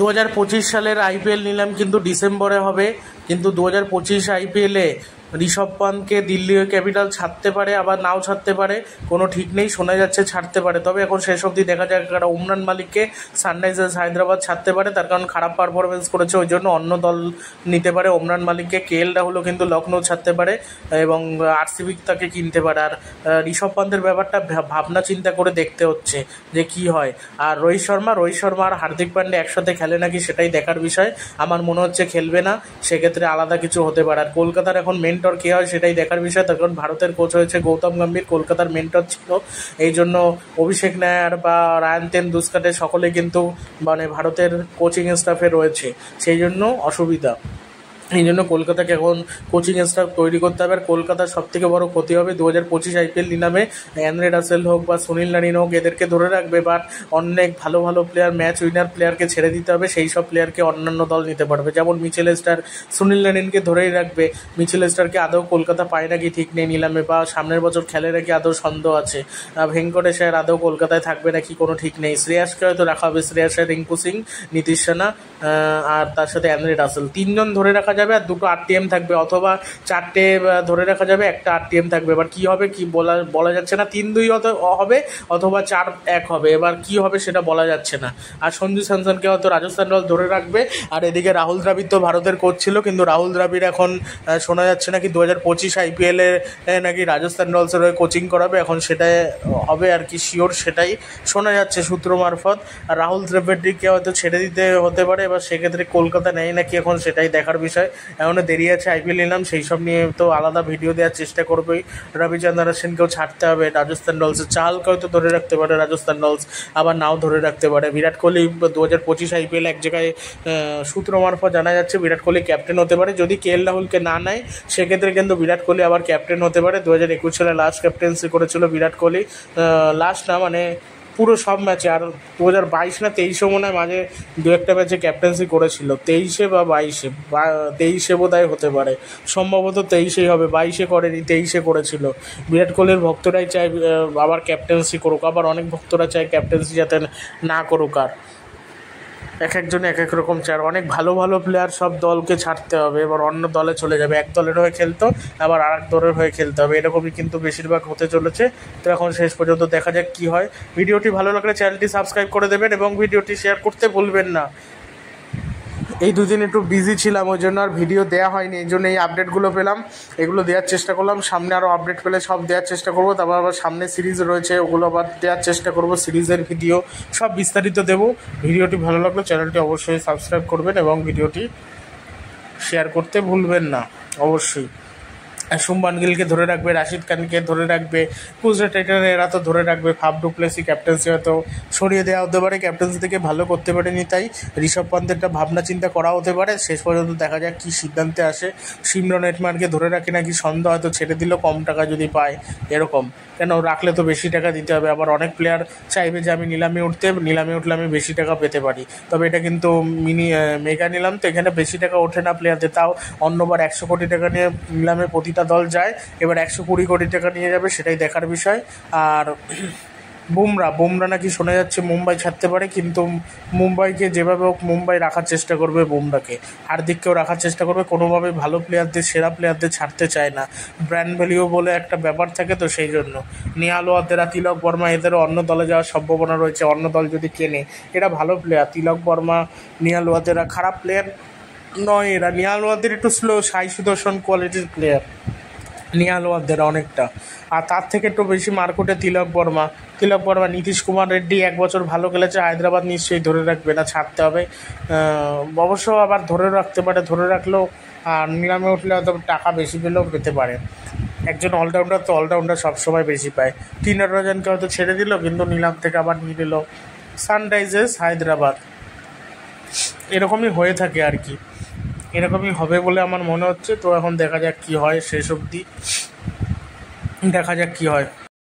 2025 সালের আইপিএল নিলাম কিন্তু ডিসেম্বরে হবে, কিন্তু 2025 আইপিএলে ঋষভ পান্তকে দিল্লি ক্যাপিটাল ছাড়তে পারে, আবার নাও ছাড়তে পারে, কোনো ঠিক নেই। শোনা যাচ্ছে ছাড়তে পারে, তবে এখন শেষ অবধি দেখা যাক। কারণ উমরান মালিককে সানরাইজার্স হায়দ্রাবাদ ছাড়তে পারে, তার কারণ খারাপ পারফরমেন্স করেছে, ওই জন্য অন্য দল নিতে পারে উমরান মালিককে। কেএল রাহুলও কিন্তু লখনৌ ছাড়তে পারে এবং আরসিবি তাকে কিনতে পারে। আর ঋষভ পান্তের ব্যাপারটা ভাবনা চিন্তা করে দেখতে হচ্ছে যে কি হয়। আর রোহিত শর্মা আর হার্দিক পান্ডে একসাথে খেলে নাকি সেটাই দেখার বিষয়। আমার মনে হচ্ছে খেলবে না, সেক্ষেত্রে আলাদা কিছু হতে পারে। আর কলকাতার এখন মেন্টর কে হয় সেটাই দেখার বিষয়, তার কারণ ভারতের কোচ হয়েছে গৌতম গম্ভীর, কলকাতার মেন্টর ছিল। এই জন্য অভিষেক নায়ার বা রায়ান তেন্ডুলকার সকলে কিন্তু ভারতের কোচিং স্টাফে রয়েছে, সেই জন্য অসুবিধা। এই জন্য কলকাতাকে এখন কোচিং স্টাফ তৈরি করতে হবে। আর কলকাতার সবথেকে বড় ক্ষতি হবে 2025 আইপিএল নিলামে অ্যান্দ্রে রাসেল হোক বা সুনীল নারিন হোক, এদেরকে ধরে রাখবে, বাট অনেক ভালো ভালো প্লেয়ার, ম্যাচ উইনার প্লেয়ারকে ছেড়ে দিতে হবে। সেই সব প্লেয়ারকে অন্যান্য দল নিতে পারবে, যেমন মিচেল স্টার সুনীল নারিনকে ধরেই রাখবে। মিচেল স্টারকে আদৌ কলকাতা পায় নাকি ঠিক নেই নিলামে, বা সামনের বছর খেলে নাকি আদৌ সন্দেহ আছে। ভেঙ্কটেশ আয়ার আদৌ কলকাতায় থাকবে নাকি কোনো ঠিক নেই। শ্রেয়াসকে হয়তো রাখা হবে, শ্রেয়াস আয়ার, রিঙ্কু সিং, নীতিশ রানা আর তার সাথে অ্যান্দ্রে রাসেল, তিনজন ধরে রাখা যাবে। আর দুটো আরটিএম থাকবে, অথবা চারটে ধরে রাখা যাবে, একটা আরটিএম থাকবে। এবার কি হবে কি বলা যাচ্ছে না, 3-2 হবে অথবা 4-1 হবে, এবার কি হবে সেটা বলা যাচ্ছে না। আর সঞ্জু স্যামসনকে হয়তো রাজস্থান রয়্যালস ধরে রাখবে। আর এদিকে রাহুল দ্রাবিড় তো ভারতের কোচ ছিল, কিন্তু রাহুল দ্রাবিড় এখন শোনা যাচ্ছে নাকি 2025 আইপিএলে নাকি রাজস্থান রয়্যালসের হয়ে কোচিং করাবে, এখন সেটাই হবে আর কি, শিওর সেটাই শোনা যাচ্ছে সূত্র মারফত। আর রাহুল দ্রাবিড়কে হয়তো ছেড়ে দিতে হতে পারে, এবার সেক্ষেত্রে কলকাতা নেয় নাকি এখন সেটাই দেখার বিষয়। এখনও দেরি আছে আইপিএল নিলাম, সেই সব নিয়ে তো আলাদা ভিডিও দেওয়ার চেষ্টা করবোই। রবিচন্দ্রন অশ্বিনকেও ছাড়তে হবে রাজস্থান রয়্যালসে, চাহালকে হয়তো ধরে রাখতে পারে রাজস্থান রয়্যালস, আবার নাও ধরে রাখতে পারে। বিরাট কোহলি 2025 আইপিএল এক জায়গায় সূত্র মারফত জানা যাচ্ছে বিরাট কোহলি ক্যাপ্টেন হতে পারে, যদি কেএল রাহুলকে না নেয় সেক্ষেত্রে কিন্তু বিরাট কোহলি আবার ক্যাপ্টেন হতে পারে। 2021 সালে লাস্ট ক্যাপ্টেন্সি করেছিল বিরাট কোহলি, লাস্ট না পুরো সব ম্যাচে। আর 2022 না 23 মনে হয় মাঝে দু একটা ম্যাচে ক্যাপ্টেন্সি করেছিল, 23 বা 22 বোধহয় হতে পারে, সম্ভবত 23 হবে, 22 করেনি, 23 করেছিল। বিরাট কোহলির ভক্তরাই চায় আবার ক্যাপ্টেন্সি করুক, আবার অনেক ভক্তরা চায় ক্যাপ্টেন্সি যাতে না করুক। আর একজনে এক রকম চায়, অনেক ভালো ভালো প্লেয়ার সব দলকে ছাড়তে হবে, এবার অন্য দলে চলে যাবে। এক দলের হয়ে খেলতো আবার আরেক দলের হয়ে খেলতে হবে, এরকমই কিন্তু বেশিরভাগ হতে চলেছে। তো এখন শেষ পর্যন্ত দেখা যাক কী হয়। ভিডিওটি ভালো লাগলে চ্যানেলটি সাবস্ক্রাইব করে দেবেন এবং ভিডিওটি শেয়ার করতে ভুলবেন না। এই দুদিন একটু বিজি ছিলাম, ওই জন্য আর ভিডিও দেওয়া হয়নি, এই জন্য এই আপডেটগুলো পেলাম, এগুলো দেওয়ার চেষ্টা করলাম। সামনে আরও আপডেট পেলে সব দেওয়ার চেষ্টা করবো। তারপর আবার সামনে সিরিজ রয়েছে, ওগুলো আবার দেওয়ার চেষ্টা করবো, সিরিজের ভিডিও সব বিস্তারিত দেবো। ভিডিওটি ভালো লাগলে চ্যানেলটি অবশ্যই সাবস্ক্রাইব করবেন এবং ভিডিওটি শেয়ার করতে ভুলবেন না অবশ্যই। শুভমান গিলকে ধরে রাখবে, রাশিদ খানকে ধরে রাখবে, গুজরাট টাইটান্স এরা তো ধরে রাখবে। ফাফ ডু প্লেসি ক্যাপ্টেন্সি হয়তো সরিয়ে দেওয়া হতে পারে, ক্যাপ্টেন্সি থেকে ভালো করতে পারেনি, তাই ঋষভ পান্তেরটা ভাবনা চিন্তা করা হতে পারে। শেষ পর্যন্ত দেখা যাক কী সিদ্ধান্তে আসে। সিমরন হেটমায়ারকে ধরে রাখে নাকি সন্দেহ, হয়তো ছেড়ে দিল কম টাকা যদি পায়, এরকম কেন রাখলে তো বেশি টাকা দিতে হবে। আবার অনেক প্লেয়ার চাইবে যে আমি নিলামে উঠলে আমি বেশি টাকা পেতে পারি, তবে এটা কিন্তু মেগা নিলাম, তো এখানে বেশি টাকা ওঠে না প্লেয়ারদের। তাও অন্যবার 100 কোটি টাকা নিয়ে নিলামে প্রতিটা দল যায়, এবার 120 কোটি টাকা নিয়ে যাবে, সেটাই দেখার বিষয়। আর বুমরা নাকি শোনা যাচ্ছে মুম্বাই ছাড়তে পারে, কিন্তু মুম্বাইকে যেভাবে হোক মুম্বাই রাখার চেষ্টা করবে, বুমরাকে হার্দিককেও রাখার চেষ্টা করবে, কোনোভাবে ভালো প্লেয়ারদের, সেরা প্লেয়ারদের ছাড়তে চায় না। ব্র্যান্ড ভ্যালিউ বলে একটা ব্যাপার থাকে, তো সেই জন্য নিহাল ওয়াদেরা, তিলক বর্মা এদেরও অন্য দলে যাওয়ার সম্ভাবনা রয়েছে, অন্য দল যদি কেনে। এরা ভালো প্লেয়ার, তিলক বর্মা, নিহাল ওয়াদেরা খারাপ প্লেয়ার নয় এরা। নিহাল ওয়াদের একটু স্লো, সাই সুদর্শন কোয়ালিটির প্লেয়ার নিহাল ওয়াদেরা অনেকটা, আর তার থেকে একটু বেশি মার্কেটে তিলক বর্মা। নীতিশ কুমার রেড্ডি 1 বছর ভালো খেলেছে, হায়দ্রাবাদ নিশ্চয়ই ধরে রাখবে না, ছাড়তে হবে। অবশ্য আবার ধরে রাখতে পারে, ধরে রাখলেও আর নিলামে উঠলে হয়তো টাকা বেশি পেলেও পেতে পারে। একজন অলরাউন্ডার তো অলরাউন্ডার সবসময় বেশি পায়। 3 জনকে হয়তো ছেড়ে দিল, কিন্তু নিলাম থেকে আবার নিয়ে নিল সানরাইজার্স হায়দ্রাবাদ। এরকমই হয়ে থাকে আর কি, এরকমই হবে বলে আমার মনে হচ্ছে। তো এখন দেখা যাক কী হয়, শেষ অবধি দেখা যাক কী হয়।